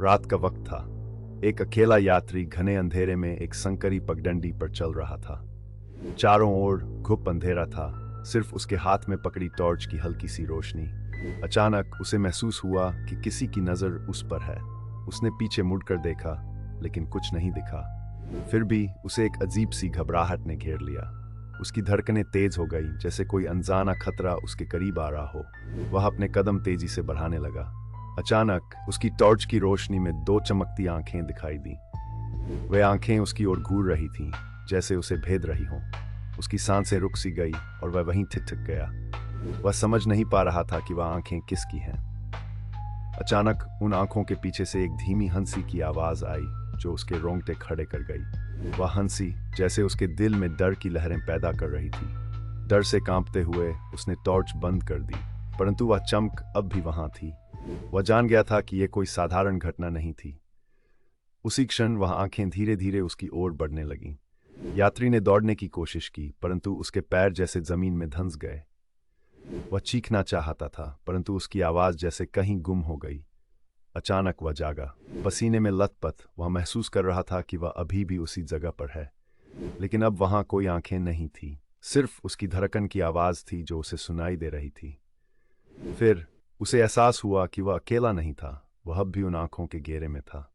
रात का वक्त था। एक अकेला यात्री घने अंधेरे में एक संकरी पगडंडी पर चल रहा था। चारों ओर घुप अंधेरा था, सिर्फ उसके हाथ में पकड़ी टॉर्च की हल्की सी रोशनी। अचानक उसे महसूस हुआ कि किसी की नजर उस पर है। उसने पीछे मुड़कर देखा, लेकिन कुछ नहीं दिखा। फिर भी उसे एक अजीब सी घबराहट ने घेर लिया। उसकी धड़कनें तेज हो गई, जैसे कोई अनजाना खतरा उसके करीब आ रहा हो। वह अपने कदम तेजी से बढ़ाने लगा। अचानक उसकी टॉर्च की रोशनी में दो चमकती आंखें दिखाई दी। वे आंखें उसकी ओर घूर रही थीं, जैसे उसे भेद रही हों। उसकी सांसें रुक सी गई और वह वहीं ठिठक गया। वह समझ नहीं पा रहा था कि वह आंखें किसकी हैं। अचानक उन आंखों के पीछे से एक धीमी हंसी की आवाज आई, जो उसके रोंगटे खड़े कर गई। वह हंसी जैसे उसके दिल में डर की लहरें पैदा कर रही थी। डर से कांपते हुए उसने टॉर्च बंद कर दी, परंतु वह चमक अब भी वहां थी। वह जान गया था कि यह कोई साधारण घटना नहीं थी। उसी क्षण वह आंखें धीरे धीरे उसकी ओर बढ़ने लगीं। यात्री ने दौड़ने की कोशिश की, परंतु उसके पैर जैसे जमीन में धंस गए। वह चीखना चाहता था, परंतु उसकी आवाज जैसे कहीं गुम हो गई। अचानक वह जागा। पसीने में लथपथ वह महसूस कर रहा था कि वह अभी भी उसी जगह पर है, लेकिन अब वहां कोई आंखें नहीं थी। सिर्फ उसकी धड़कन की आवाज थी जो उसे सुनाई दे रही थी। फिर उसे एहसास हुआ कि वह अकेला नहीं था, वह अब भी उन आंखों के घेरे में था।